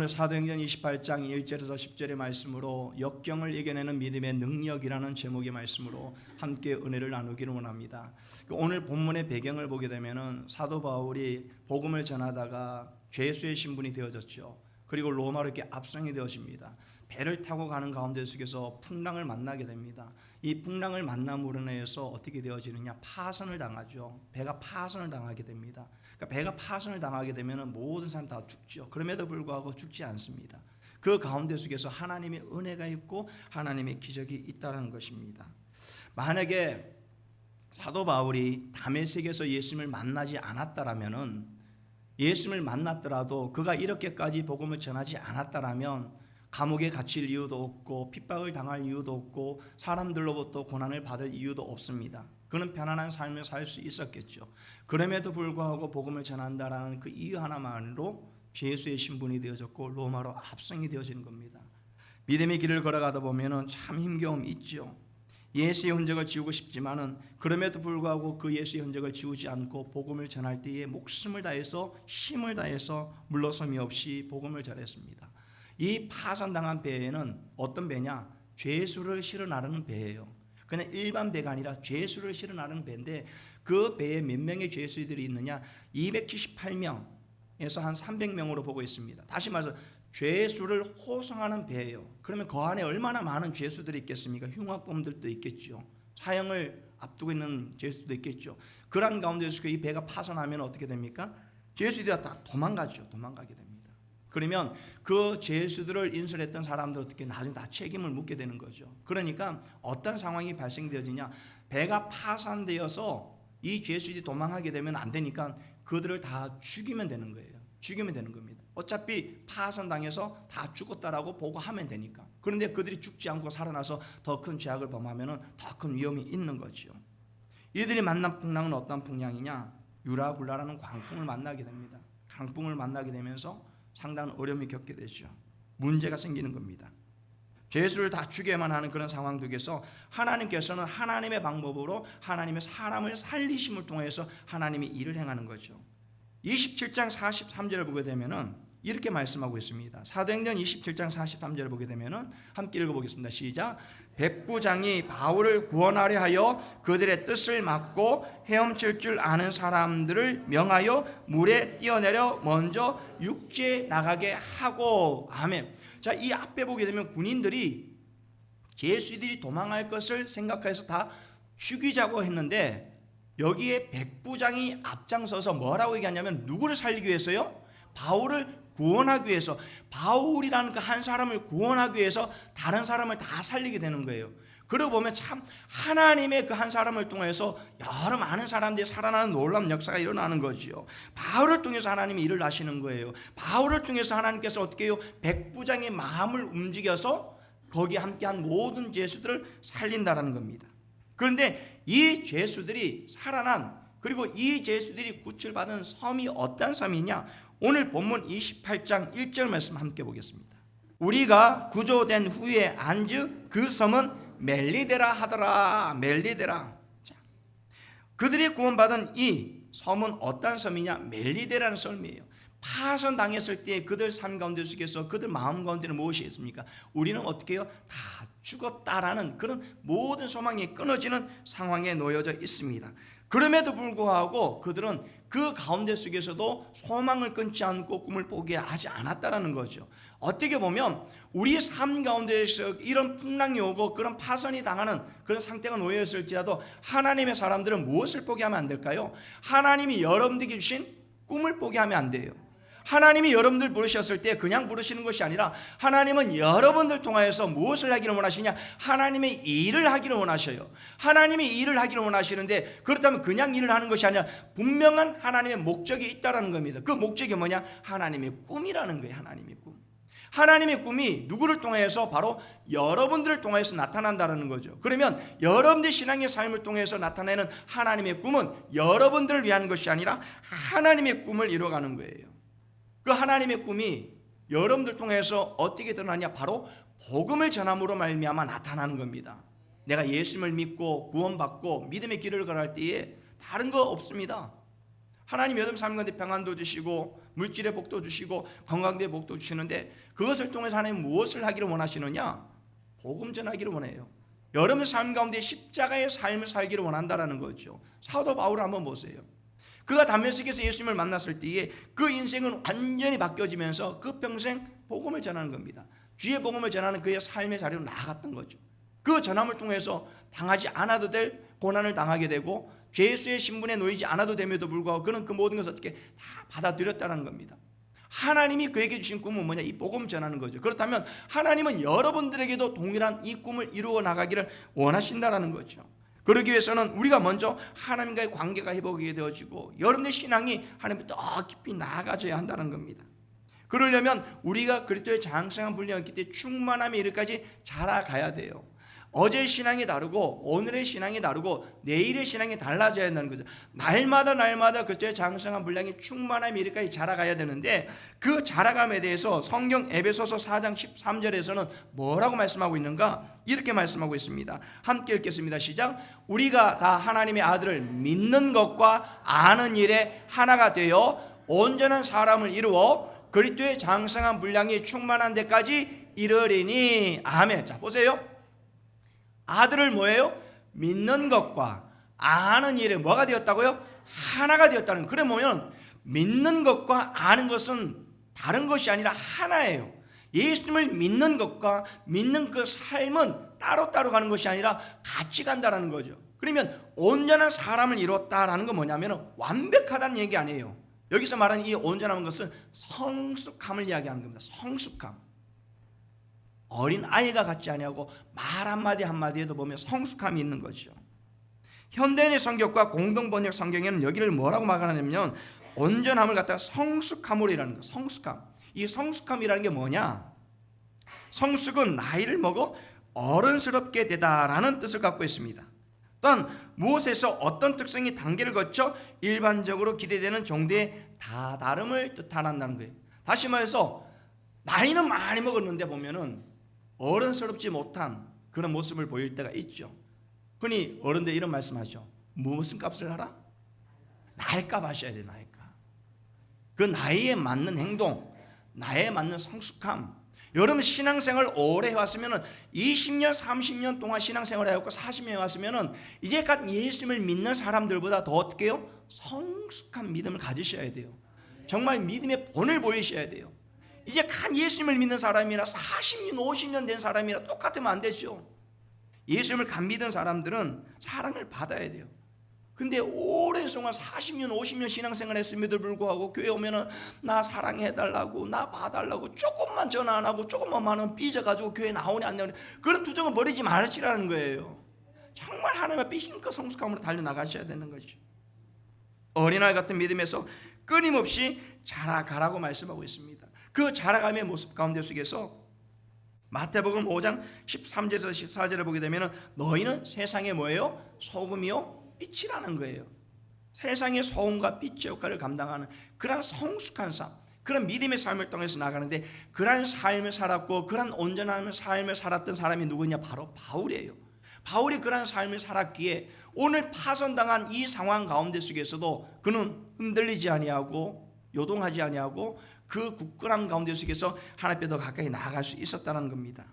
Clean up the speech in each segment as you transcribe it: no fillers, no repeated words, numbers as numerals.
오늘 사도행전 28장 1절에서 10절의 말씀으로 역경을 이겨내는 믿음의 능력이라는 제목의 말씀으로 함께 은혜를 나누기를 원합니다. 오늘 본문의 배경을 보게 되면은 사도 바울이 복음을 전하다가 죄수의 신분이 되어졌죠. 그리고 로마로 이렇게 압송이 되어집니다. 배를 타고 가는 가운데 속에서 풍랑을 만나게 됩니다. 이 풍랑을 만남으로 인해서 어떻게 되어지느냐, 파선을 당하죠. 배가 파선을 당하게 됩니다. 그러니까 배가 파선을 당하게 되면 모든 사람 다 죽죠. 그럼에도 불구하고 죽지 않습니다. 그 가운데 속에서 하나님의 은혜가 있고 하나님의 기적이 있다는 것입니다. 만약에 사도 바울이 다메섹에서 예수님을 만나지 않았다라면은, 예수님을 만났더라도 그가 이렇게까지 복음을 전하지 않았다라면 감옥에 갇힐 이유도 없고 핍박을 당할 이유도 없고 사람들로부터 고난을 받을 이유도 없습니다. 그는 편안한 삶을 살 수 있었겠죠. 그럼에도 불구하고 복음을 전한다라는 그 이유 하나만으로 죄수의 신분이 되어졌고 로마로 압송이 되어지는 겁니다. 믿음의 길을 걸어가다 보면은 참 힘겨움이 있죠. 예수의 흔적을 지우고 싶지만은 그럼에도 불구하고 그 예수의 흔적을 지우지 않고 복음을 전할 때에 목숨을 다해서 힘을 다해서 물러섬이 없이 복음을 전했습니다. 이 파선당한 배에는 어떤 배냐? 죄수를 실어 나르는 배예요. 그냥 일반 배가 아니라 죄수를 실어 나르는 배인데 그 배에 몇 명의 죄수들이 있느냐? 278명에서 한 300명으로 보고 있습니다. 다시 말해서 죄수를 호송하는 배예요. 그러면 그 안에 얼마나 많은 죄수들이 있겠습니까? 흉악범들도 있겠죠. 사형을 앞두고 있는 죄수도 있겠죠. 그런 가운데서 이 배가 파손하면 어떻게 됩니까? 죄수들이 다 도망가죠. 도망가게 됩니다. 그러면 그 죄수들을 인솔했던 사람들 어떻게 나중에 다 책임을 묻게 되는 거죠. 그러니까 어떤 상황이 발생되어지냐? 배가 파산되어서 이 죄수들이 도망하게 되면 안 되니까 그들을 다 죽이면 되는 거예요. 죽이면 되는 겁니다. 어차피 파손당해서 다 죽었다라고 보고하면 되니까. 그런데 그들이 죽지 않고 살아나서 더 큰 죄악을 범하면 더 큰 위험이 있는 거죠. 이들이 만난 풍랑은 어떤 풍랑이냐? 유라굴라라는 광풍을 만나게 됩니다. 강풍을 만나게 되면서 상당한 어려움이 겪게 되죠. 문제가 생기는 겁니다. 죄수를 다 죽여야만 하는 그런 상황 속에서 하나님께서는 하나님의 방법으로 하나님의 사람을 살리심을 통해서 하나님이 일을 행하는 거죠. 27장 43절을 보게 되면은 이렇게 말씀하고 있습니다. 사도행전 27장 43절을 보게 되면은 함께 읽어보겠습니다. 시작. 백부장이 바울을 구원하려 하여 그들의 뜻을 막고 헤엄칠 줄 아는 사람들을 명하여 물에 뛰어내려 먼저 육지에 나가게 하고. 아멘. 자, 이 앞에 보게 되면 군인들이 죄수들이 도망할 것을 생각해서 다 죽이자고 했는데 여기에 백부장이 앞장서서 뭐라고 얘기하냐면 누구를 살리기 위해서요? 바울을 구원하기 위해서, 바울이라는 그 한 사람을 구원하기 위해서 다른 사람을 다 살리게 되는 거예요. 그러고 보면 참 하나님의 그 한 사람을 통해서 여러 많은 사람들이 살아나는 놀라운 역사가 일어나는 거지요. 바울을 통해서 하나님이 일을 하시는 거예요. 바울을 통해서 하나님께서 어떻게 해요? 백부장의 마음을 움직여서 거기에 함께한 모든 죄수들을 살린다는 겁니다. 그런데 이 죄수들이 살아난, 그리고 이 죄수들이 구출받은 섬이 어떤 섬이냐? 오늘 본문 28장 1절 말씀 함께 보겠습니다. 우리가 구조된 후에 안즉 그 섬은 멜리데라 하더라. 멜리데라. 자, 그들이 구원받은 이 섬은 어떤 섬이냐? 멜리데라는 섬이에요. 파손당했을 때 그들 삶 가운데 속에서 그들 마음 가운데는 무엇이 있습니까? 우리는 어떻게 해요? 다 죽었다라는 그런 모든 소망이 끊어지는 상황에 놓여져 있습니다. 그럼에도 불구하고 그들은 그 가운데 속에서도 소망을 끊지 않고 꿈을 포기하지 않았다라는 거죠. 어떻게 보면 우리 삶 가운데에서 이런 풍랑이 오고 그런 파선이 당하는 그런 상태가 놓여있을지라도 하나님의 사람들은 무엇을 포기하면 안 될까요? 하나님이 여러분들에게 주신 꿈을 포기하면 안 돼요. 하나님이 여러분들 부르셨을 때 그냥 부르시는 것이 아니라 하나님은 여러분들 통하여서 무엇을 하기를 원하시냐? 하나님의 일을 하기를 원하셔요. 하나님이 일을 하기를 원하시는데, 그렇다면 그냥 일을 하는 것이 아니라 분명한 하나님의 목적이 있다라는 겁니다. 그 목적이 뭐냐? 하나님의 꿈이라는 거예요. 하나님의 꿈. 하나님의 꿈이 누구를 통해서? 바로 여러분들을 통해서 나타난다는 거죠. 그러면 여러분들 신앙의 삶을 통해서 나타내는 하나님의 꿈은 여러분들을 위한 것이 아니라 하나님의 꿈을 이루어가는 거예요. 그 하나님의 꿈이 여러분들 통해서 어떻게 드러나냐? 바로 복음을 전함으로 말미암아 나타나는 겁니다. 내가 예수님을 믿고 구원받고 믿음의 길을 걸어갈 때에 다른 거 없습니다. 하나님 여러분 삶 가운데 평안도 주시고 물질의 복도 주시고 건강의 복도 주시는데 그것을 통해서 하나님 무엇을 하기를 원하시느냐? 복음 전하기를 원해요. 여러분 삶 가운데 십자가의 삶을 살기를 원한다라는 거죠. 사도 바울을 한번 보세요. 그가 담메섹에서 예수님을 만났을 때에 그 인생은 완전히 바뀌어지면서 그 평생 복음을 전하는 겁니다. 주의 복음을 전하는 그의 삶의 자리로 나아갔던 거죠. 그 전함을 통해서 당하지 않아도 될 고난을 당하게 되고 죄수의 신분에 놓이지 않아도 됨에도 불구하고 그는 그 모든 것을 어떻게 다 받아들였다는 겁니다. 하나님이 그에게 주신 꿈은 뭐냐? 이 복음 전하는 거죠. 그렇다면 하나님은 여러분들에게도 동일한 이 꿈을 이루어 나가기를 원하신다라는 거죠. 그러기 위해서는 우리가 먼저 하나님과의 관계가 회복이 되어지고 여러분의 신앙이 하나님께 더 깊이 나아가져야 한다는 겁니다. 그러려면 우리가 그리스도의 장성한 분량이 있기 때문에 충만함에 이르기까지 자라가야 돼요. 어제의 신앙이 다르고 오늘의 신앙이 다르고 내일의 신앙이 달라져야 한다는 거죠. 날마다 그리스도의 장성한 분량이 충만함에 이르기까지 자라가야 되는데 그 자라감에 대해서 성경 에베소서 4장 13절에서는 뭐라고 말씀하고 있는가? 이렇게 말씀하고 있습니다. 함께 읽겠습니다. 시작. 우리가 다 하나님의 아들을 믿는 것과 아는 일에 하나가 되어 온전한 사람을 이루어 그리스도의 장성한 분량이 충만한 데까지 이르리니. 아멘. 자 보세요. 아들을 뭐예요? 믿는 것과 아는 일에 뭐가 되었다고요? 하나가 되었다는. 그래 보면 믿는 것과 아는 것은 다른 것이 아니라 하나예요. 예수님을 믿는 것과 믿는 그 삶은 따로따로 가는 것이 아니라 같이 간다는 거죠. 그러면 온전한 사람을 이뤘다라는 건 뭐냐면 완벽하다는 얘기 아니에요. 여기서 말하는 이 온전한 것은 성숙함을 이야기하는 겁니다. 성숙함. 어린 아이가 같지 아니하고 말 한마디 한마디에도 보면 성숙함이 있는 거죠. 현대인의 성경과 공동번역 성경에는 여기를 뭐라고 말하냐면 온전함을 갖다가 성숙함으로 이라는 거. 성숙함. 이 성숙함이라는 게 뭐냐? 성숙은 나이를 먹어 어른스럽게 되다라는 뜻을 갖고 있습니다. 또한 무엇에서 어떤 특성이 단계를 거쳐 일반적으로 기대되는 정도의 다다름을 뜻한다는 거예요. 다시 말해서 나이는 많이 먹었는데 보면은 어른스럽지 못한 그런 모습을 보일 때가 있죠. 흔히 어른들 이런 말씀하죠. 무슨 값을 하라? 나이값 하셔야 돼. 나이값. 그 나이에 맞는 행동, 나이에 맞는 성숙함. 여러분 신앙생활 오래 해왔으면 20년 30년 동안 신앙생활을 해왔고 40년 해왔으면 이제까지 예수님을 믿는 사람들보다 더 어떻게 해요? 성숙한 믿음을 가지셔야 돼요. 정말 믿음의 본을 보이셔야 돼요. 이제 간 예수님을 믿는 사람이나 40년 50년 된 사람이나 똑같으면 안 되죠. 예수님을 간 믿은 사람들은 사랑을 받아야 돼요. 근데 오랜 동안 40년 50년 신앙생활 했음에도 불구하고 교회 오면은 나 사랑해달라고 나 봐달라고 조금만 전화 안 하고 조금만 많으면 삐져가지고 교회 나오니 안 나오니 그런 투정을 버리지 말으시라는 거예요. 정말 하나님 앞에 힘껏 성숙함으로 달려나가셔야 되는 거죠. 어린아이 같은 믿음에서 끊임없이 자라가라고 말씀하고 있습니다. 그 자라감의 모습 가운데 속에서 마태복음 5장 13절에서 14절에 보게 되면 너희는 세상의 뭐예요? 소금이요? 빛이라는 거예요. 세상의 소금과 빛의 역할을 감당하는 그런 성숙한 삶, 그런 믿음의 삶을 통해서 나가는데 그런 삶을 살았고 그런 온전한 삶을 살았던 사람이 누구냐? 바로 바울이에요. 바울이 그런 삶을 살았기에 오늘 파손당한 이 상황 가운데 속에서도 그는 흔들리지 아니하고 요동하지 아니하고 그 굳건함 가운데 속에서 하나님 앞에 더 가까이 나아갈 수 있었다는 겁니다.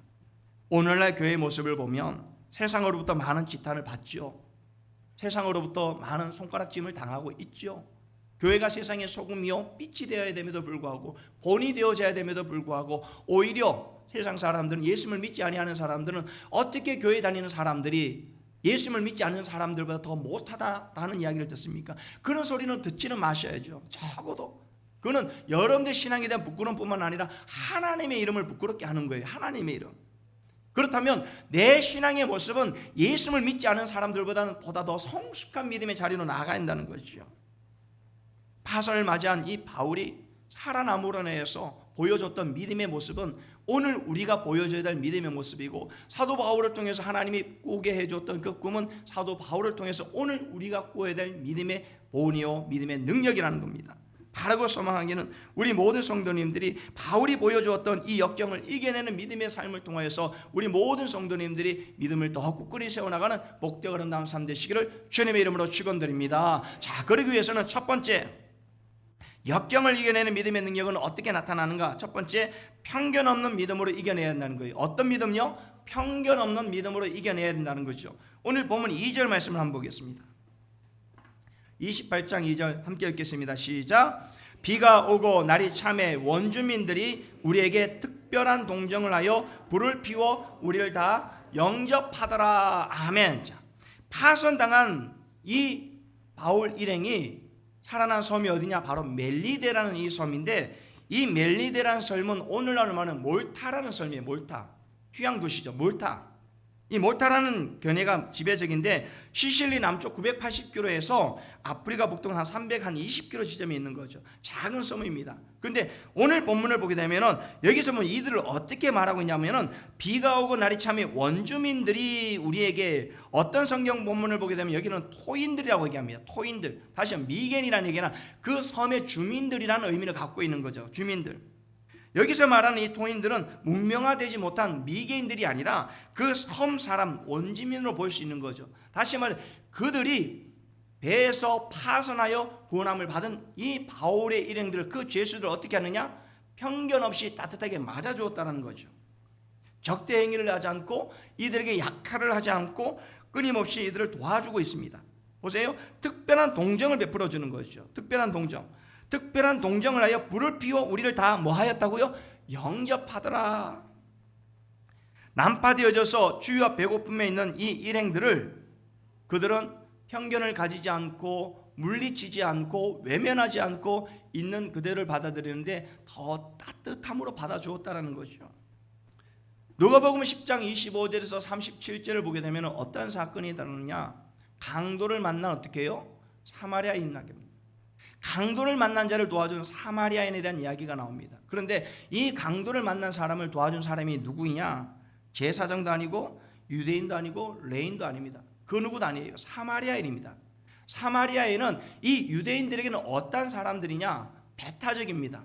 오늘날 교회의 모습을 보면 세상으로부터 많은 지탄을 받죠. 세상으로부터 많은 손가락질을 당하고 있죠. 교회가 세상의 소금이요 빛이 되어야 됨에도 불구하고 본이 되어져야 됨에도 불구하고 오히려 세상 사람들은 예수님을 믿지 아니하는 사람들은 어떻게 교회 다니는 사람들이 예수님을 믿지 않는 사람들보다 더 못하다라는 이야기를 듣습니까? 그런 소리는 듣지는 마셔야죠. 적어도 그거는 여러분의 신앙에 대한 부끄러움뿐만 아니라 하나님의 이름을 부끄럽게 하는 거예요. 하나님의 이름. 그렇다면 내 신앙의 모습은 예수님을 믿지 않은 사람들보다는 보다 더 성숙한 믿음의 자리로 나아가야 한다는 거죠. 파선을 맞이한 이 바울이 살아남으로 인해서 보여줬던 믿음의 모습은 오늘 우리가 보여줘야 될 믿음의 모습이고 사도 바울을 통해서 하나님이 꾸게 해줬던 그 꿈은 사도 바울을 통해서 오늘 우리가 꾸어야 될 믿음의 본이요 믿음의 능력이라는 겁니다. 바라고 소망하기는 우리 모든 성도님들이 바울이 보여주었던 이 역경을 이겨내는 믿음의 삶을 통하여서 우리 모든 성도님들이 믿음을 더 굳건히 세워나가는 복되고 아름다운 삶 되시기를 주님의 이름으로 축원드립니다. 자, 그러기 위해서는 첫 번째 역경을 이겨내는 믿음의 능력은 어떻게 나타나는가? 첫 번째, 편견 없는 믿음으로 이겨내야 된다는 거예요. 어떤 믿음요? 편견 없는 믿음으로 이겨내야 된다는 거죠. 오늘 보면 2절 말씀을 한번 보겠습니다. 28장 2절 함께 읽겠습니다. 시작. 비가 오고 날이 참해 원주민들이 우리에게 특별한 동정을 하여 불을 피워 우리를 다 영접하더라. 아멘. 자, 파손당한 이 바울 일행이 살아난 섬이 어디냐? 바로 멜리데라는 이 섬인데, 이 멜리데라는 섬은 오늘날 말하는 몰타라는 섬이에요. 몰타, 휴양 도시죠. 몰타. 이 몰타라는 견해가 지배적인데, 시실리 남쪽 980km에서 아프리카 북동 한 320km 지점에 있는 거죠. 작은 섬입니다. 그런데 오늘 본문을 보게 되면은 여기서 뭐 이들을 어떻게 말하고 있냐면은 비가 오고 날이 참해 원주민들이 우리에게, 어떤 성경 본문을 보게 되면 여기는 토인들이라고 얘기합니다. 토인들. 다시 한번 미겐이라는 얘기는 그 섬의 주민들이라는 의미를 갖고 있는 거죠. 주민들. 여기서 말하는 이 토인들은 문명화되지 못한 미개인들이 아니라 그 섬 사람, 원주민으로 볼 수 있는 거죠. 다시 말해 그들이 배에서 파손하여 구원함을 받은 이 바울의 일행들을, 그 죄수들을 어떻게 하느냐? 편견 없이 따뜻하게 맞아주었다는 거죠. 적대 행위를 하지 않고 이들에게 약탈을 하지 않고 끊임없이 이들을 도와주고 있습니다. 보세요. 특별한 동정을 베풀어 주는 거죠. 특별한 동정. 특별한 동정을 하여 불을 피워 우리를 다 뭐 하였다고요? 영접하더라. 난파되어져서 주유와 배고픔에 있는 이 일행들을 그들은 편견을 가지지 않고 물리치지 않고 외면하지 않고 있는 그대를 받아들이는데 더 따뜻함으로 받아주었다는 거죠. 누가복음 10장 25절에서 37절을 보게 되면 어떤 사건이 일어나느냐? 강도를 만난 어떻게 해요? 사마리아인에게 강도를 만난 자를 도와준 사마리아인에 대한 이야기가 나옵니다. 그런데 이 강도를 만난 사람을 도와준 사람이 누구냐? 제사장도 아니고 유대인도 아니고 레인도 아닙니다. 그 누구도 아니에요. 사마리아인입니다. 사마리아인은 이 유대인들에게는 어떤 사람들이냐? 배타적입니다.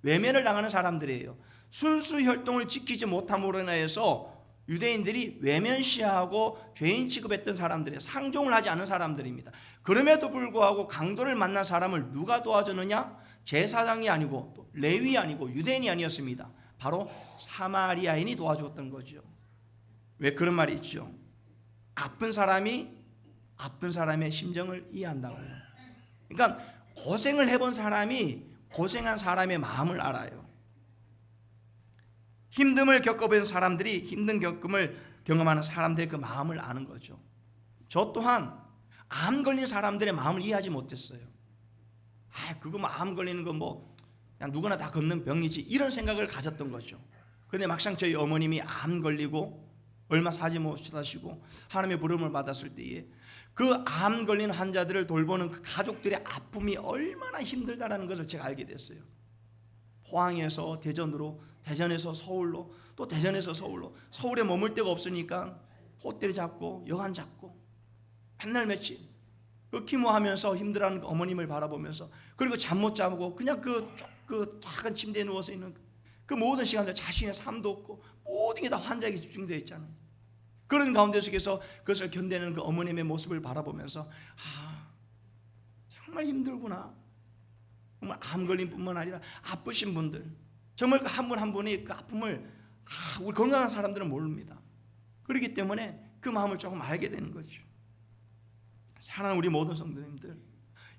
외면을 당하는 사람들이에요. 순수 혈통을 지키지 못함으로 인해서 유대인들이 외면시하고 죄인 취급했던 사람들이에요. 상종을 하지 않은 사람들입니다. 그럼에도 불구하고 강도를 만난 사람을 누가 도와주느냐? 제사장이 아니고 또 레위 아니고 유대인이 아니었습니다. 바로 사마리아인이 도와주었던 거죠. 왜 그런 말이 있죠? 아픈 사람이 아픈 사람의 심정을 이해한다고요. 그러니까 고생을 해본 사람이 고생한 사람의 마음을 알아요. 힘듦을 겪어본 사람들이 힘든 겪음을 경험하는 사람들의 그 마음을 아는 거죠. 저 또한 암 걸린 사람들의 마음을 이해하지 못했어요. 그거 뭐 암 걸리는 거 뭐 그냥 누구나 다 걷는 병이지, 이런 생각을 가졌던 거죠. 근데 막상 저희 어머님이 암 걸리고 얼마 사지 못하시고 하나님의 부름을 받았을 때에 그 암 걸린 환자들을 돌보는 그 가족들의 아픔이 얼마나 힘들다라는 것을 제가 알게 됐어요. 포항에서 대전으로, 대전에서 서울로, 또 대전에서 서울로, 서울에 머물 데가 없으니까 호텔 잡고 여관 잡고 맨날 며칠 그 키모하면서 힘들어하는 어머님을 바라보면서, 그리고 잠 못 자고 그냥 그 작은 침대에 누워서 있는 그 모든 시간들 자신의 삶도 없고 모든 게 다 환자에게 집중되어 있잖아요. 그런 가운데 속에서 그것을 견디는 그 어머님의 모습을 바라보면서 정말 힘들구나. 정말 암 걸린 뿐만 아니라 아프신 분들, 정말 그 한 분 한 분이 그 아픔을 우리 건강한 사람들은 모릅니다. 그렇기 때문에 그 마음을 조금 알게 되는 거죠. 사랑하는 우리 모든 성도님들,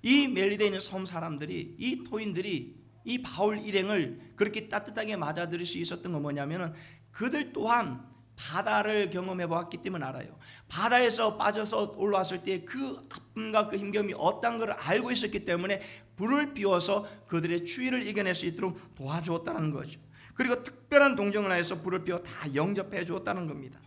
이 멜리데에 있는 섬 사람들이, 이 토인들이 이 바울 일행을 그렇게 따뜻하게 맞아들일 수 있었던 건 뭐냐면은 그들 또한 바다를 경험해 보았기 때문에 알아요. 바다에서 빠져서 올라왔을 때 그 아픔과 그 힘듦이 어떤 걸 알고 있었기 때문에 불을 피워서 그들의 추위를 이겨낼 수 있도록 도와주었다는 거죠. 그리고 특별한 동정을 하여서 불을 피워 다 영접해 주었다는 겁니다.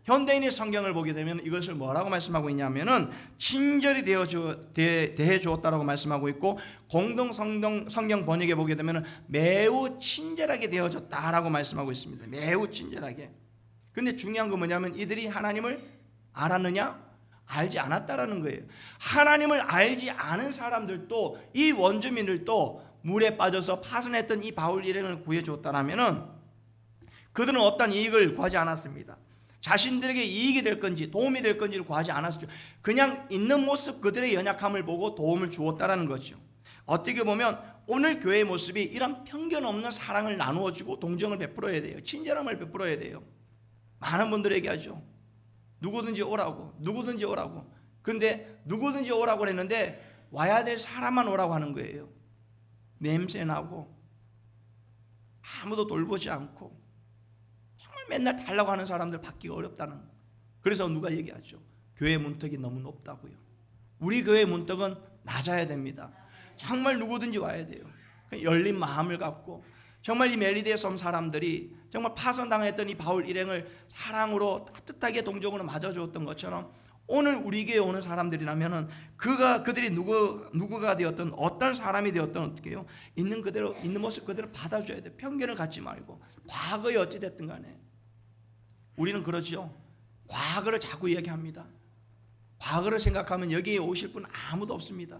현대인의 성경을 보게 되면 이것을 뭐라고 말씀하고 있냐면은 친절히 대해 주었다라고 말씀하고 있고, 공동 성경 번역에 보게 되면은 매우 친절하게 되어줬다라고 말씀하고 있습니다. 매우 친절하게. 근데 중요한 건 뭐냐면 이들이 하나님을 알았느냐? 알지 않았다라는 거예요. 하나님을 알지 않은 사람들도, 이 원주민들도 물에 빠져서 파손했던 이 바울 일행을 구해주었다라면은 그들은 어떤 이익을 구하지 않았습니다. 자신들에게 이익이 될 건지 도움이 될 건지를 구하지 않았죠. 그냥 있는 모습 그들의 연약함을 보고 도움을 주었다라는 거죠. 어떻게 보면 오늘 교회의 모습이 이런 편견 없는 사랑을 나누어주고 동정을 베풀어야 돼요. 친절함을 베풀어야 돼요. 많은 분들이 얘기하죠. 누구든지 오라고, 누구든지 오라고. 그런데 누구든지 오라고 했는데 와야 될 사람만 오라고 하는 거예요. 냄새나고 아무도 돌보지 않고 정말 맨날 달라고 하는 사람들 받기가 어렵다는. 그래서 누가 얘기하죠. 교회 문턱이 너무 높다고요. 우리 교회 문턱은 낮아야 됩니다. 정말 누구든지 와야 돼요. 열린 마음을 갖고 정말 이 멜리드의 섬 사람들이 정말 파선당했던 이 바울 일행을 사랑으로 따뜻하게 동정으로 맞아주었던 것처럼 오늘 우리 교회에 오는 사람들이라면은 그들이 누구가 되었든 어떤 사람이 되었든 어떻게 해요? 있는 그대로 있는 모습 그대로 받아줘야 돼. 편견을 갖지 말고. 과거에 어찌 됐든 간에 우리는 그러죠. 과거를 자꾸 이야기합니다. 과거를 생각하면 여기에 오실 분 아무도 없습니다.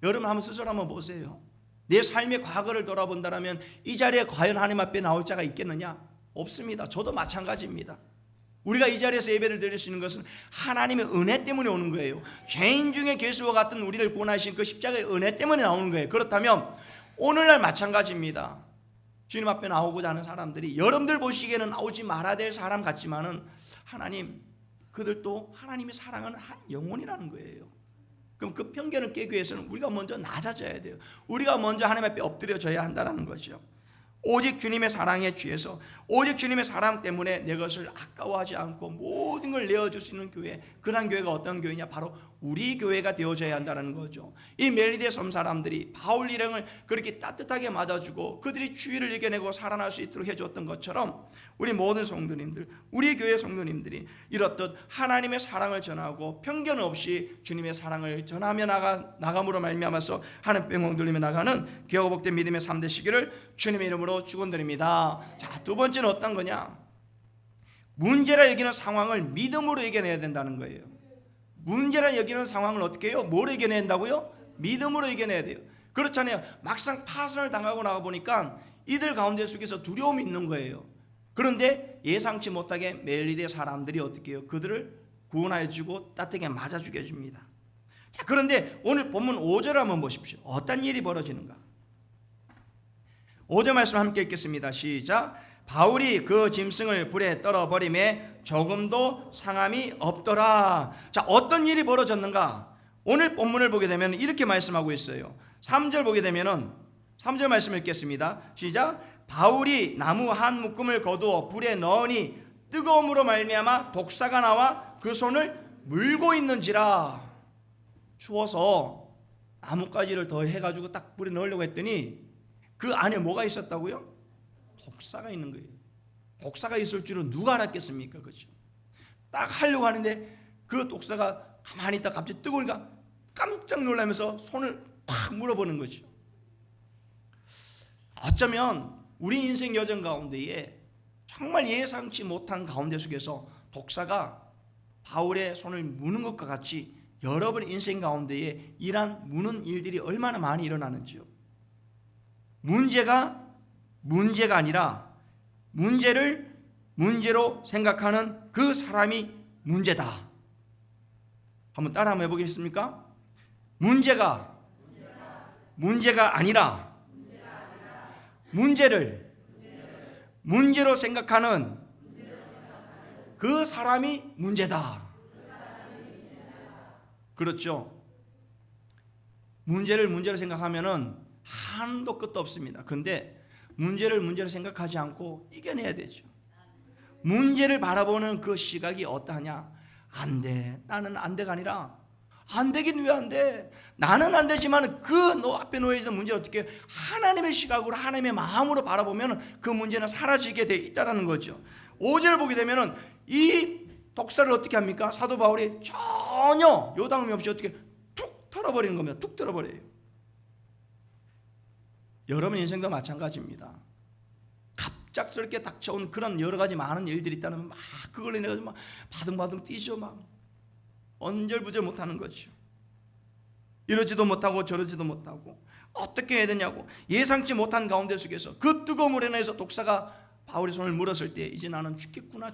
여러분 한번 스스로 한번 보세요. 내 삶의 과거를 돌아본다면 이 자리에 과연 하나님 앞에 나올 자가 있겠느냐? 없습니다. 저도 마찬가지입니다. 우리가 이 자리에서 예배를 드릴 수 있는 것은 하나님의 은혜 때문에 오는 거예요. 죄인 중에 괴수와 같은 우리를 구원하신 그 십자가의 은혜 때문에 나오는 거예요. 그렇다면 오늘날 마찬가지입니다. 주님 앞에 나오고자 하는 사람들이 여러분들 보시기에는 나오지 말아야 될 사람 같지만은 하나님, 그들도 하나님이 사랑하는 한 영혼이라는 거예요. 그럼 그 편견을 깨기 위해서는 우리가 먼저 낮아져야 돼요. 우리가 먼저 하나님 앞에 엎드려져야 한다는 거죠. 오직 주님의 사랑에 취해서 오직 주님의 사랑 때문에 내 것을 아까워하지 않고 모든 걸 내어줄 수 있는 교회, 그런 교회가 어떤 교회냐? 바로 우리 교회가 되어져야 한다는 거죠. 이 멜리드의 섬 사람들이 바울 일행을 그렇게 따뜻하게 맞아주고 그들이 주의를 이겨내고 살아날 수 있도록 해줬던 것처럼 우리 모든 성도님들, 우리 교회 성도님들이 이렇듯 하나님의 사랑을 전하고 편견 없이 주님의 사랑을 전하며 나감으로 말미암아서 하나님 뺑뺑 돌리며 나가는 귀하고 복된 믿음의 3대 시기를 주님의 이름으로 축원드립니다. 자, 두 번째는 어떤 거냐? 문제라 여기는 상황을 믿음으로 이겨내야 된다는 거예요. 문제라 여기는 상황을 어떻게 해요? 뭐로 이겨낸다고요? 믿음으로 이겨내야 돼요. 그렇잖아요. 막상 파선을 당하고 나가 보니까 이들 가운데 속에서 두려움이 있는 거예요. 그런데 예상치 못하게 멜리드의 사람들이 어떻게 해요? 그들을 구원하여 주고 따뜻하게 맞아 주게 해줍니다. 자, 그런데 오늘 본문 5절을 한번 보십시오. 어떤 일이 벌어지는가? 5절 말씀 함께 읽겠습니다. 시작. 바울이 그 짐승을 불에 떨어버림에 조금도 상함이 없더라. 자, 어떤 일이 벌어졌는가? 오늘 본문을 보게 되면 이렇게 말씀하고 있어요. 3절 보게 되면은 3절 말씀 읽겠습니다. 시작. 바울이 나무 한 묶음을 거두어 불에 넣으니 뜨거움으로 말미암아 독사가 나와 그 손을 물고 있는지라. 추워서 나뭇가지를 더 해가지고 딱 불에 넣으려고 했더니 그 안에 뭐가 있었다고요? 독사가 있는 거예요. 독사가 있을 줄은 누가 알았겠습니까? 그렇죠? 딱 하려고 하는데 그 독사가 가만히 있다 갑자기 뜨거우니까 깜짝 놀라면서 손을 팍 물어보는 거죠. 어쩌면 우리 인생 여정 가운데에 정말 예상치 못한 가운데 속에서 독사가 바울의 손을 무는 것과 같이 여러분 인생 가운데에 이러한 무는 일들이 얼마나 많이 일어나는지요. 문제가 아니라 문제를 문제로 생각하는 그 사람이 문제다. 한번 따라 한번 해보겠습니까? 문제가 아니라 문제를 문제로 생각하는 그 사람이 문제다. 그렇죠? 문제를 문제로 생각하면은 한도 끝도 없습니다. 그런데 문제를 문제로 생각하지 않고 이겨내야 되죠. 문제를 바라보는 그 시각이 어떠하냐? 안 돼. 나는 안 돼가 아니라 안 되긴 왜 안 돼? 나는 안 되지만 그 너 앞에 놓여있는 문제를 어떻게 하나님의 시각으로 하나님의 마음으로 바라보면 그 문제는 사라지게 돼 있다는 거죠. 5절을 보게 되면 이 독사를 어떻게 합니까? 사도 바울이 전혀 요당함이 없이 어떻게 툭 털어버리는 겁니다. 툭 털어버려요. 여러분 인생도 마찬가지입니다. 갑작스럽게 닥쳐온 그런 여러 가지 많은 일들이 있다면 막 그걸 인해서 막 바둥바둥 뛰죠. 막 언절부절 못하는 거죠. 이러지도 못하고 저러지도 못하고 어떻게 해야 되냐고 예상치 못한 가운데 속에서 그 뜨거운 물에 내서 독사가 바울의 손을 물었을 때 이제 나는 죽겠구나.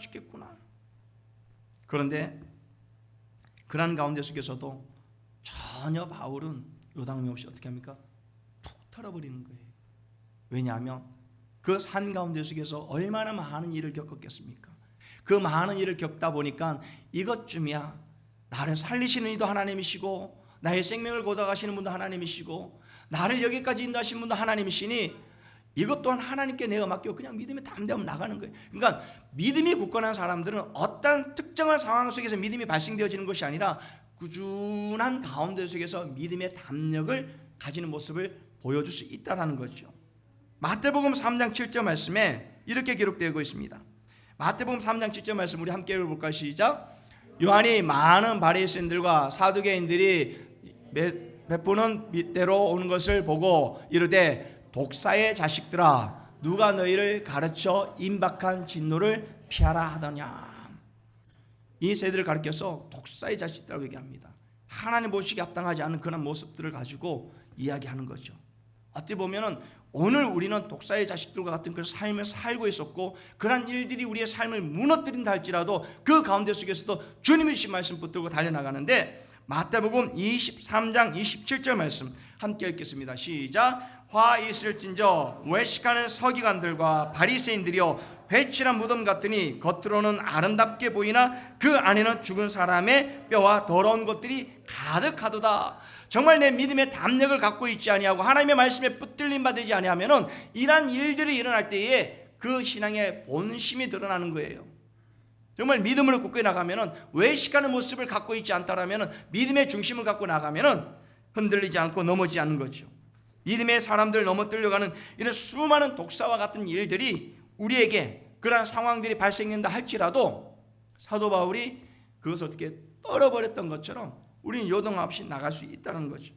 그런데 그런 가운데 속에서도 전혀 바울은 요당함이 없이 어떻게 합니까? 툭 털어버리는 거예요. 왜냐하면 그 산 가운데 속에서 얼마나 많은 일을 겪었겠습니까? 그 많은 일을 겪다 보니까 이것쯤이야, 나를 살리시는 이도 하나님이시고 나의 생명을 거둬가시는 분도 하나님이시고 나를 여기까지 인도하신 분도 하나님이시니 이것 또한 하나님께 내가 맡기고 그냥 믿음에 담대하면 나가는 거예요. 그러니까 믿음이 굳건한 사람들은 어떤 특정한 상황 속에서 믿음이 발생되어지는 것이 아니라 꾸준한 가운데 속에서 믿음의 담력을 가지는 모습을 보여줄 수 있다는 거죠. 마태복음 3장 7절 말씀에 이렇게 기록되고 있습니다. 마태복음 3장 7절 말씀 우리 함께 읽어볼까요? 시작. 요한이 많은 바리새인들과 사두개인들이 베푸는 대로 오는 것을 보고 이르되 독사의 자식들아, 누가 너희를 가르쳐 임박한 진노를 피하라 하더냐. 이 세대를 가르쳐서 독사의 자식들이라고 얘기합니다. 하나님 보시기에 합당하지 않은 그런 모습들을 가지고 이야기하는 거죠. 어떻게 보면은 오늘 우리는 독사의 자식들과 같은 그런 삶을 살고 있었고 그런 일들이 우리의 삶을 무너뜨린다 할지라도 그 가운데 속에서도 주님이 주신 말씀 붙들고 달려나가는데, 마태복음 23장 27절 말씀 함께 읽겠습니다. 시작. 화 있을진저 외식하는 서기관들과 바리새인들이여, 회칠한 무덤 같으니 겉으로는 아름답게 보이나 그 안에는 죽은 사람의 뼈와 더러운 것들이 가득하도다. 정말 내 믿음의 담력을 갖고 있지 아니하고 하나님의 말씀에 붙들림 받지 아니하면은 이러한 일들이 일어날 때에 그 신앙의 본심이 드러나는 거예요. 정말 믿음으로 굳게 나가면은 외식하는 모습을 갖고 있지 않다라면은 믿음의 중심을 갖고 나가면은 흔들리지 않고 넘어지지 않는 거죠. 믿음의 사람들 넘어뜨려가는 이런 수많은 독사와 같은 일들이 우리에게 그러한 상황들이 발생된다 할지라도 사도 바울이 그것을 어떻게 떨어버렸던 것처럼 우리는 요동 없이 나갈 수 있다는 거죠.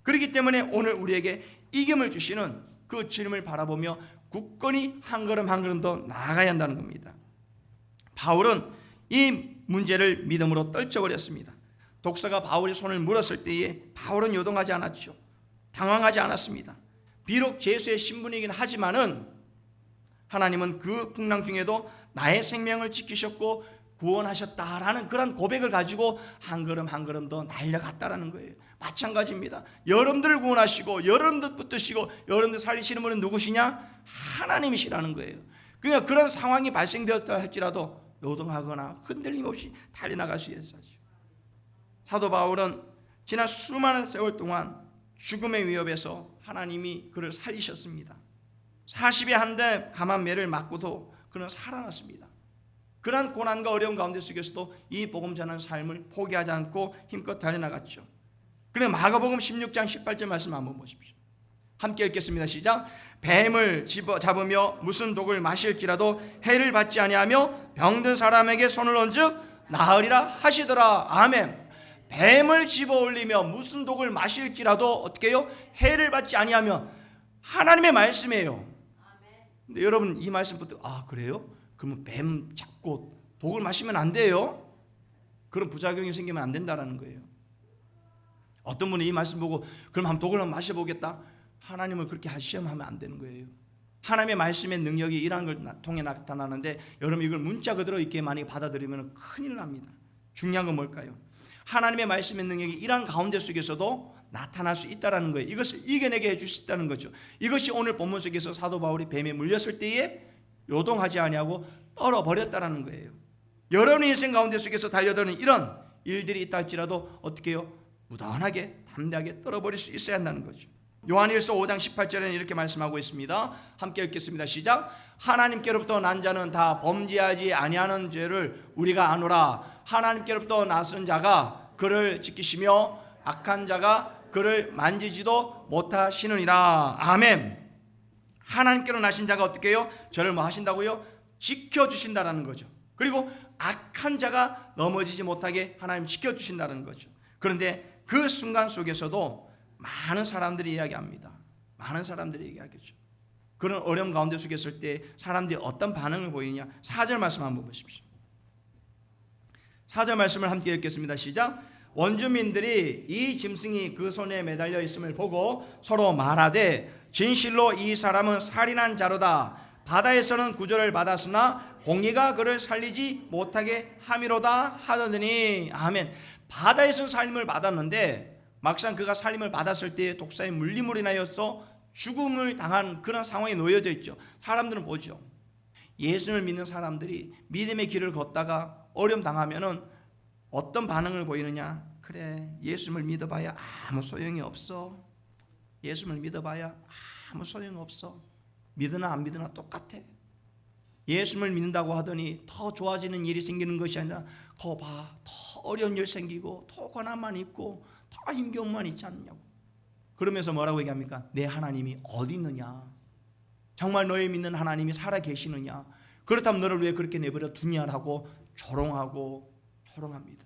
그렇기 때문에 오늘 우리에게 이김을 주시는 그 주님을 바라보며 굳건히 한 걸음 한 걸음 더 나아가야 한다는 겁니다. 바울은 이 문제를 믿음으로 떨쳐버렸습니다. 독사가 바울의 손을 물었을 때에 바울은 요동하지 않았죠. 당황하지 않았습니다. 비록 예수의 신분이긴 하지만은 하나님은 그 풍랑 중에도 나의 생명을 지키셨고 구원하셨다라는 그런 고백을 가지고 한 걸음 한 걸음 더 날려갔다라는 거예요. 마찬가지입니다. 여러분들을 구원하시고 여러분들 붙드시고 여러분들 살리시는 분은 누구시냐? 하나님이시라는 거예요. 그러니까 그런 상황이 발생되었다 할지라도 요동하거나 흔들림 없이 달려나갈 수 있어야죠. 사도 바울은 지난 수많은 세월 동안 죽음의 위협에서 하나님이 그를 살리셨습니다. 40에 한 대 감한 매를 맞고도 그는 살아났습니다. 그러한 고난과 어려움 가운데 속에서도 이 복음 전하는 삶을 포기하지 않고 힘껏 달려나갔죠. 그리고 마가복음 16장 18절 말씀 한번 보십시오. 함께 읽겠습니다. 시작. 뱀을 잡으며 무슨 독을 마실지라도 해를 받지 아니하며 병든 사람에게 손을 얹으 나으리라 하시더라. 아멘. 뱀을 집어 올리며 무슨 독을 마실지라도 어떻게 해요? 해를 받지 아니하며, 하나님의 말씀이에요. 근데 여러분 이 말씀부터 그래요? 그러면 뱀 잡고 독을 마시면 안 돼요? 그런 부작용이 생기면 안 된다는 거예요. 어떤 분이 이 말씀 보고 그럼 한번 독을 한번 마셔보겠다, 하나님을 그렇게 시험하면 안 되는 거예요. 하나님의 말씀의 능력이 이러한 걸 통해 나타나는데 여러분 이걸 문자 그대로 이렇게 많이 받아들이면 큰일 납니다. 중요한 건 뭘까요? 하나님의 말씀의 능력이 이러한 가운데 속에서도 나타날 수 있다는 거예요. 이것을 이겨내게 해줄 수 있다는 거죠. 이것이 오늘 본문 속에서 사도 바울이 뱀에 물렸을 때에 요동하지 아니하고 떨어버렸다는 거예요. 여러분의 인생 가운데 속에서 달려드는 이런 일들이 있다 할지라도 어떻게 해요? 무던하게 담대하게 떨어버릴 수 있어야 한다는 거죠. 요한일서 5장 18절에는 이렇게 말씀하고 있습니다. 함께 읽겠습니다. 시작. 하나님께로부터 난 자는 다 범죄하지 아니하는 죄를 우리가 아노라. 하나님께로부터 나선 자가 그를 지키시며 악한 자가 그를 만지지도 못하시느니라. 아멘. 하나님께로 나신 자가 어떻게 해요? 저를 뭐 하신다고요? 지켜주신다라는 거죠. 그리고 악한 자가 넘어지지 못하게 하나님 지켜주신다는 거죠. 그런데 그 순간 속에서도 많은 사람들이 이야기합니다. 많은 사람들이 얘기하겠죠. 그런 어려움 가운데 속에 있을 때 사람들이 어떤 반응을 보이냐? 4절 말씀 한번 보십시오. 4절 말씀을 함께 읽겠습니다. 시작. 원주민들이 이 짐승이 그 손에 매달려 있음을 보고 서로 말하되 진실로 이 사람은 살인한 자로다. 바다에서는 구조를 받았으나 공의가 그를 살리지 못하게 함이로다 하더니. 아멘. 바다에서는 살림을 받았는데 막상 그가 살림을 받았을 때 독사의 물림으로 인하여서 죽음을 당한 그런 상황에 놓여져 있죠. 사람들은 보죠. 예수를 믿는 사람들이 믿음의 길을 걷다가 어려움 당하면은 어떤 반응을 보이느냐? 그래, 예수를 믿어봐야 아무 소용이 없어. 예수를 믿어봐야 아무 소용 없어. 믿으나 안 믿으나 똑같아. 예수를 믿는다고 하더니 더 좋아지는 일이 생기는 것이 아니라 거 봐, 더 어려운 일 생기고 더 고난만 있고 더 힘겨움만 있지 않느냐고. 그러면서 뭐라고 얘기합니까? 내 하나님이 어디 있느냐? 정말 너희 믿는 하나님이 살아 계시느냐? 그렇다면 너를 왜 그렇게 내버려 두냐라고 조롱합니다.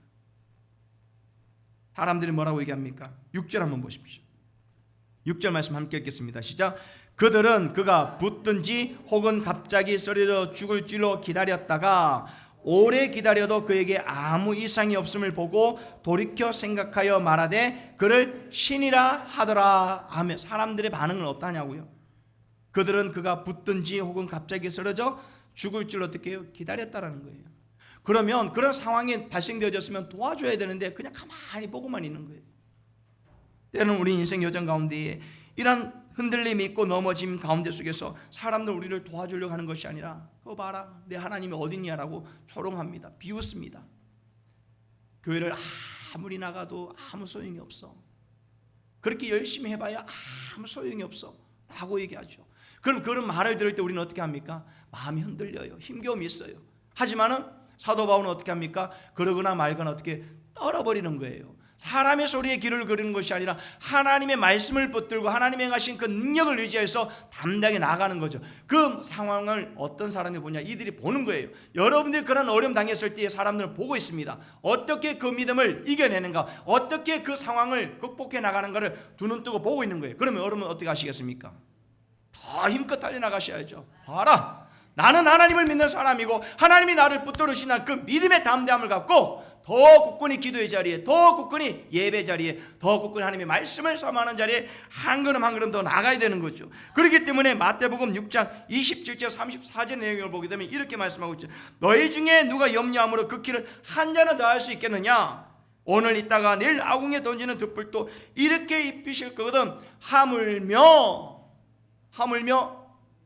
사람들이 뭐라고 얘기합니까? 6절 한번 보십시오. 6절 말씀 함께 읽겠습니다. 시작. 그들은 그가 붙든지 혹은 갑자기 쓰러져 죽을 줄로 기다렸다가 오래 기다려도 그에게 아무 이상이 없음을 보고 돌이켜 생각하여 말하되 그를 신이라 하더라 하며 사람들의 반응은 어떠냐고요? 그들은 그가 붙든지 혹은 갑자기 쓰러져 죽을 줄로 어떻게 해요? 기다렸다라는 거예요. 그러면 그런 상황이 발생되어졌으면 도와줘야 되는데 그냥 가만히 보고만 있는 거예요. 때로는 우리 인생 여정 가운데에 이런 흔들림이 있고 넘어짐 가운데 속에서 사람들 우리를 도와주려고 하는 것이 아니라 그거 봐라, 내 하나님이 어딨냐라고 조롱합니다. 비웃습니다. 교회를 아무리 나가도 아무 소용이 없어. 그렇게 열심히 해봐야 아무 소용이 없어 라고 얘기하죠. 그럼 그런 말을 들을 때 우리는 어떻게 합니까? 마음이 흔들려요. 힘겨움이 있어요. 하지만은 사도 바울은 어떻게 합니까? 그러거나 말거나 어떻게 떨어버리는 거예요. 사람의 소리에 귀를 기울이는 것이 아니라 하나님의 말씀을 붙들고 하나님의 행하신 그 능력을 의지해서 담대하게 나아가는 거죠. 그 상황을 어떤 사람이 보냐? 이들이 보는 거예요. 여러분들이 그런 어려움 당했을 때 사람들은 보고 있습니다. 어떻게 그 믿음을 이겨내는가, 어떻게 그 상황을 극복해 나가는가를 두 눈 뜨고 보고 있는 거예요. 그러면 여러분 어떻게 하시겠습니까? 더 힘껏 달려나가셔야죠. 봐라, 나는 하나님을 믿는 사람이고 하나님이 나를 붙들으시는 그 믿음의 담대함을 갖고 더 굳건히 기도의 자리에, 더 굳건히 예배 자리에, 더 굳건히 하나님의 말씀을 삼하는 자리에 한 걸음 한 걸음 더 나가야 되는 거죠. 그렇기 때문에 마태복음 6장 27절 34절 내용을 보게 되면 이렇게 말씀하고 있죠. 너희 중에 누가 염려함으로 그 길을 한 자나 더 할 수 있겠느냐? 오늘 있다가 내일 아궁에 던지는 득불도 이렇게 입히실 거거든 하물며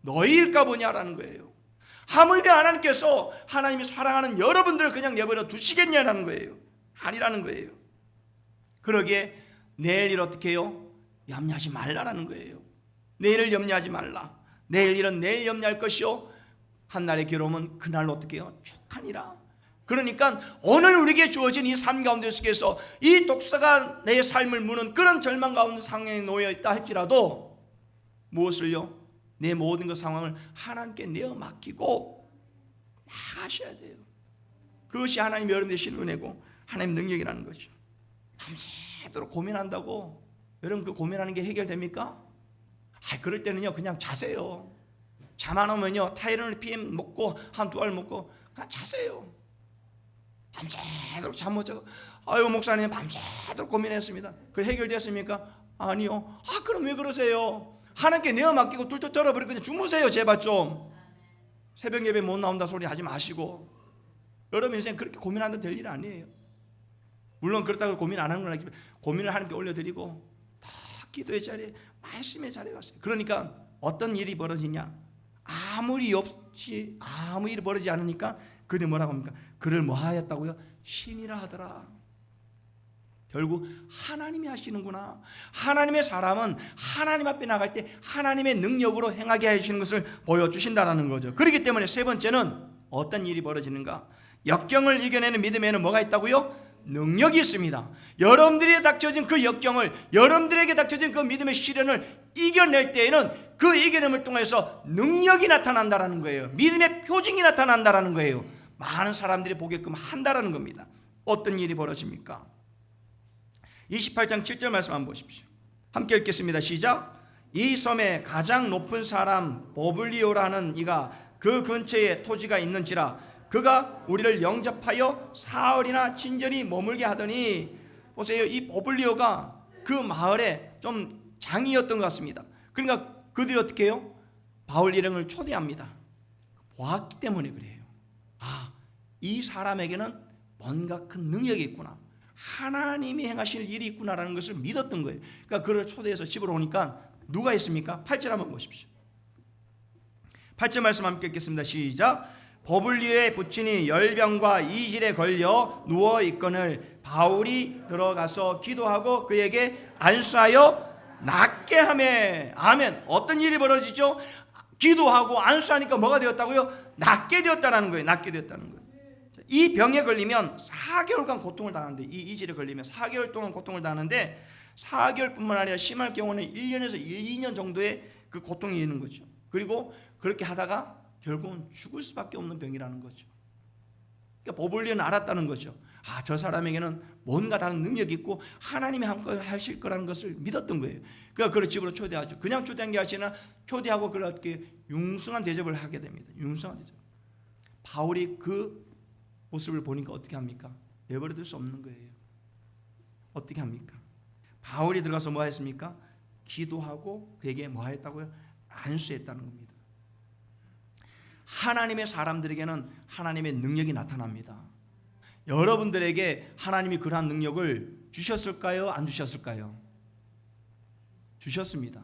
너희일까 보냐라는 거예요. 하물며 하나님께서 하나님이 사랑하는 여러분들을 그냥 내버려 두시겠냐라는 거예요. 아니라는 거예요. 그러기에 내일 일 어떻게 해요? 염려하지 말라라는 거예요. 내일을 염려하지 말라. 내일 일은 내일 염려할 것이요 한날의 괴로움은 그날로 어떻게 해요? 족하니라. 그러니까 오늘 우리에게 주어진 이 삶 가운데 속에서 이 독사가 내 삶을 무는 그런 절망 가운데 상황에 놓여 있다 할지라도 무엇을요? 내 모든 그 상황을 하나님께 내어 맡기고 나가셔야 돼요. 그것이 하나님 여러분의 신뢰내고 하나님 능력이라는 거죠. 밤새도록 고민한다고 여러분 그 고민하는 게 해결됩니까? 그럴 때는요 그냥 자세요. 잠 안 오면요 타이레놀 PM 먹고 한 두 알 먹고 그냥 자세요. 밤새도록 잠 못 자고 아유 목사님 밤새도록 고민했습니다. 그래 해결됐습니까? 아니요. 그럼 왜 그러세요? 하나님께 내어 맡기고 뚫뚫 떨어버리고 그냥 주무세요. 제발 좀. 새벽 예배 못 나온다 소리 하지 마시고. 여러분 인생 그렇게 고민한다 될 일 아니에요. 물론 그렇다고 고민 안 하는 건 아니지만 고민을 하나님께 올려드리고 다 기도의 자리에 말씀의 자리에 갔어요. 그러니까 어떤 일이 벌어지냐? 아무 일이 벌어지지 않으니까 그들이 뭐라고 합니까? 그를 뭐 하였다고요? 신이라 하더라. 결국 하나님이 하시는구나. 하나님의 사람은 하나님 앞에 나갈 때 하나님의 능력으로 행하게 해주시는 것을 보여주신다는 거죠. 그렇기 때문에 세 번째는 어떤 일이 벌어지는가? 역경을 이겨내는 믿음에는 뭐가 있다고요? 능력이 있습니다. 여러분들이 닥쳐진 그 역경을, 여러분들에게 닥쳐진 그 믿음의 시련을 이겨낼 때에는 그 이겨냄을 통해서 능력이 나타난다는 거예요. 믿음의 표징이 나타난다는 거예요. 많은 사람들이 보게끔 한다는 겁니다. 어떤 일이 벌어집니까? 28장 7절 말씀 한번 보십시오. 함께 읽겠습니다. 시작. 이 섬에 가장 높은 사람 버블리오라는 이가 그 근처에 토지가 있는지라 그가 우리를 영접하여 사흘이나 친절히 머물게 하더니. 보세요. 이 버블리오가 그 마을에 좀 장이었던 것 같습니다. 그러니까 그들이 어떻게 해요? 바울 일행을 초대합니다. 보았기 때문에 그래요. 이 사람에게는 뭔가 큰 능력이 있구나. 하나님이 행하실 일이 있구나라는 것을 믿었던 거예요. 그러니까 그를 초대해서 집으로 오니까 누가 있습니까? 8절 한번 보십시오. 8절 말씀 함께 읽겠습니다. 시작. 법을 위에 붙이니 열병과 이질에 걸려 누워 있거늘 바울이 들어가서 기도하고 그에게 안수하여 낫게 하매. 아멘. 어떤 일이 벌어지죠? 기도하고 안수하니까 뭐가 되었다고요? 낫게 되었다는 거예요. 낫게 되었다는 거예요. 이 병에 걸리면 4개월간 고통을 당하는데, 이 이질에 걸리면 4개월 동안 고통을 당하는데 4개월뿐만 아니라 심할 경우는 1년에서 2년 정도의 그 고통이 있는 거죠. 그리고 그렇게 하다가 결국은 죽을 수밖에 없는 병이라는 거죠. 그러니까 보볼리는 알았다는 거죠. 아, 저 사람에게는 뭔가 다른 능력이 있고 하나님이 하실 거라는 것을 믿었던 거예요. 그러니까 그를 집으로 초대하죠. 그냥 초대한 게 아니라 초대하고 그렇게 융숭한 대접을 하게 됩니다. 융숭한 대접. 바울이 그 모습을 보니까 어떻게 합니까? 내버려둘 수 없는 거예요. 어떻게 합니까? 바울이 들어가서 뭐 했습니까? 기도하고 그에게 뭐 했다고요? 안수했다는 겁니다. 하나님의 사람들에게는 하나님의 능력이 나타납니다. 여러분들에게 하나님이 그러한 능력을 주셨을까요? 안 주셨을까요? 주셨습니다.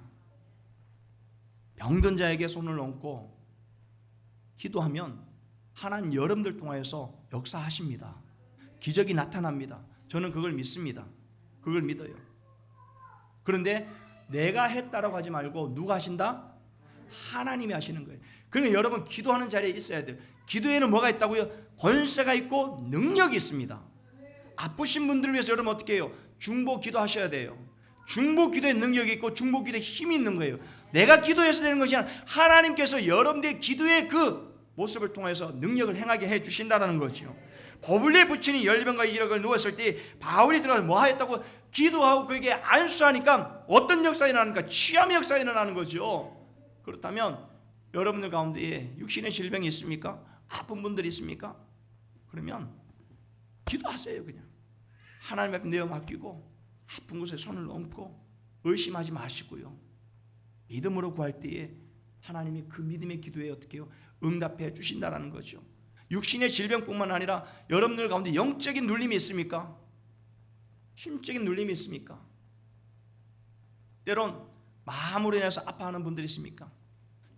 병든 자에게 손을 얹고 기도하면 하나님 여러분들 통하여서 역사하십니다. 기적이 나타납니다. 저는 그걸 믿습니다. 그걸 믿어요. 그런데 내가 했다라고 하지 말고 누가 하신다? 하나님이 하시는 거예요. 그러니까 여러분 기도하는 자리에 있어야 돼요. 기도에는 뭐가 있다고요? 권세가 있고 능력이 있습니다. 아프신 분들을 위해서 여러분 어떻게 해요? 중보 기도하셔야 돼요. 중보 기도에 능력이 있고 중보 기도에 힘이 있는 거예요. 내가 기도해서 되는 것이 아니라 하나님께서 여러분들의 기도의 그 모습을 통해서 능력을 행하게 해주신다는 거죠. 법을 위에 붙이니 열병과 이질을 누웠을 때 바울이 들어가서 뭐 하였다고? 기도하고 그에게 안수하니까 어떤 역사가 일어나는가? 치유의 역사가 일어나는 거죠. 그렇다면 여러분들 가운데에 육신의 질병이 있습니까? 아픈 분들이 있습니까? 그러면 기도하세요. 그냥 하나님 앞에 내어 맡기고 아픈 곳에 손을 얹고 의심하지 마시고요. 믿음으로 구할 때에 하나님이 그 믿음의 기도에 어떻게 해요? 응답해 주신다라는 거죠. 육신의 질병뿐만 아니라 여러분들 가운데 영적인 눌림이 있습니까? 심적인 눌림이 있습니까? 때론 마음으로 인해서 아파하는 분들이 있습니까?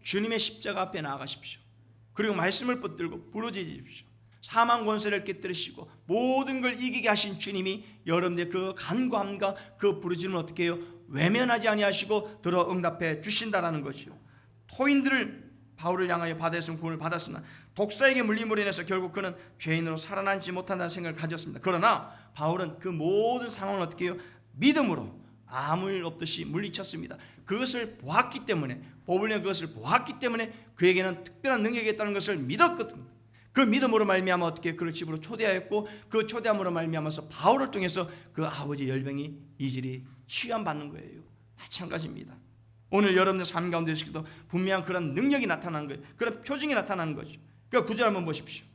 주님의 십자가 앞에 나아가십시오. 그리고 말씀을 붙들고 부르짖으십시오. 사망 권세를 깨뜨리시고 모든 걸 이기게 하신 주님이 여러분의 그 간구함과 그 부르짖음을 어떻게 해요? 외면하지 아니하시고 들어 응답해 주신다라는 것이요. 토인들을 바울을 향하여 바다에서 구원을 받았으나 독사에게 물림으로 인해서 결국 그는 죄인으로 살아남지 못한다는 생각을 가졌습니다. 그러나 바울은 그 모든 상황을 어떻게 해요? 믿음으로 아무 일 없듯이 물리쳤습니다. 그것을 보았기 때문에, 보블리는 그것을 보았기 때문에 그에게는 특별한 능력이 있다는 것을 믿었거든요. 그 믿음으로 말미암아 어떻게 그를 집으로 초대하였고 그 초대함으로 말미암아서 바울을 통해서 그 아버지 열병이 이질이 치유받는 거예요. 마찬가지입니다. 오늘 여러분의 삶 가운데서도 분명한 그런 능력이 나타나는 거예요. 그런 표징이 나타나는 거죠. 그러니까 9절 한번 보십시오.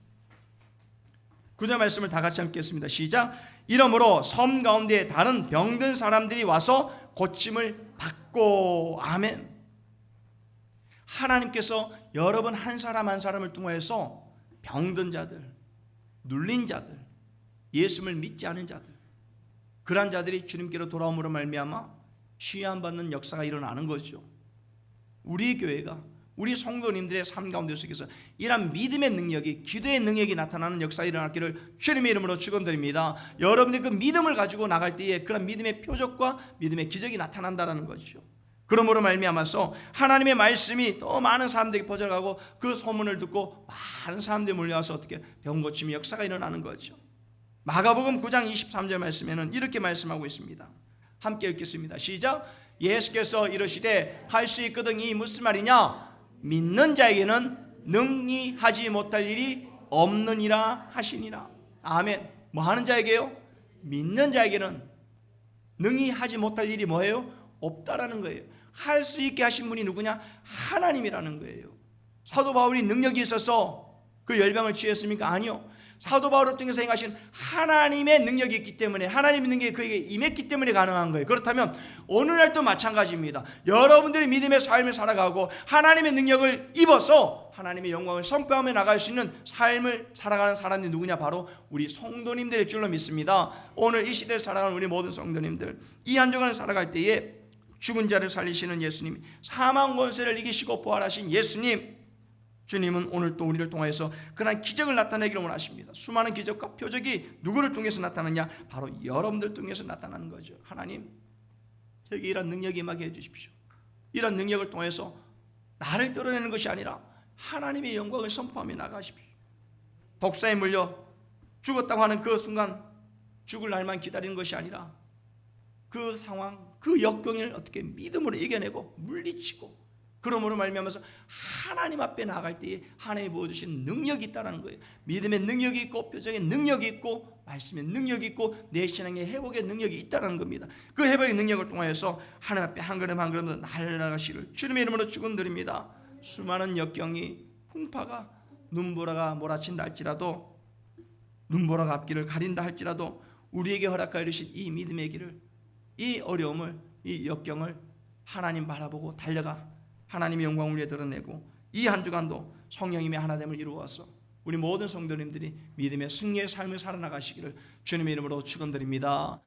9절 말씀을 다 같이 읽겠습니다. 시작. 이러므로 섬 가운데 다른 병든 사람들이 와서 고침을 받고. 아멘. 하나님께서 여러분 한 사람 한 사람을 통해서 병든 자들, 눌린 자들, 예수를 믿지 않은 자들, 그러한 자들이 주님께로 돌아옴으로 말미암아 치유받는 역사가 일어나는 거죠. 우리 교회가 우리 성도님들의 삶 가운데 속에서 이러한 믿음의 능력이, 기도의 능력이 나타나는 역사가 일어나기를 주님의 이름으로 축원드립니다. 여러분의 그 믿음을 가지고 나갈 때에 그런 믿음의 표적과 믿음의 기적이 나타난다는 거죠. 그러므로 말미암아서 하나님의 말씀이 더 많은 사람들에게 퍼져가고 그 소문을 듣고 많은 사람들이 몰려와서 어떻게 병고침의 역사가 일어나는 거죠. 마가복음 9장 23절 말씀에는 이렇게 말씀하고 있습니다. 함께 읽겠습니다. 시작. 예수께서 이르시되 할 수 있거든 이 무슨 말이냐? 믿는 자에게는 능히 하지 못할 일이 없느니라 하시니라. 아멘. 뭐 하는 자에게요? 믿는 자에게는 능히 하지 못할 일이 뭐예요? 없다라는 거예요. 할 수 있게 하신 분이 누구냐? 하나님이라는 거예요. 사도 바울이 능력이 있어서 그 열병을 치유했습니까? 아니요. 사도 바울을 통해서 행하신 하나님의 능력이 있기 때문에, 하나님의 능력이 그에게 임했기 때문에 가능한 거예요. 그렇다면 오늘날도 마찬가지입니다. 여러분들이 믿음의 삶을 살아가고 하나님의 능력을 입어서 하나님의 영광을 선포하며 나갈 수 있는 삶을 살아가는 사람들이 누구냐? 바로 우리 성도님들일 줄로 믿습니다. 오늘 이 시대를 살아가는 우리 모든 성도님들, 이 한 주간을 살아갈 때에 죽은 자를 살리시는 예수님, 사망 권세를 이기시고 부활하신 예수님, 주님은 오늘 또 우리를 통하여서 그러한 기적을 나타내기를 원하십니다. 수많은 기적과 표적이 누구를 통해서 나타나냐? 바로 여러분들 통해서 나타나는 거죠. 하나님, 저에게 이런 능력이 임하게 해주십시오. 이런 능력을 통해서 나를 떨어내는 것이 아니라 하나님의 영광을 선포하며 나가십시오. 독사에 물려 죽었다고 하는 그 순간 죽을 날만 기다리는 것이 아니라 그 상황, 그 역경을 어떻게 믿음으로 이겨내고 물리치고, 그러므로 말미암아서 하나님 앞에 나아갈 때에 하나님이 부어주신 능력이 있다는 거예요. 믿음의 능력이 있고, 표적의 능력이 있고, 말씀의 능력이 있고, 내 신앙의 회복의 능력이 있다는 겁니다. 그 회복의 능력을 통하여서 하나님 앞에 한 걸음 한 걸음 더 나아가시기를 주님의 이름으로 축원드립니다. 수많은 역경이, 풍파가, 눈보라가 몰아친다 할지라도, 눈보라가 앞길을 가린다 할지라도 우리에게 허락하여 주신 이 믿음의 길을, 이 어려움을, 이 역경을 하나님 바라보고 달려가 하나님의 영광을 위해 드러내고, 이 한 주간도 성령님의 하나됨을 이루어서 우리 모든 성도님들이 믿음의 승리의 삶을 살아나가시기를 주님의 이름으로 축원드립니다.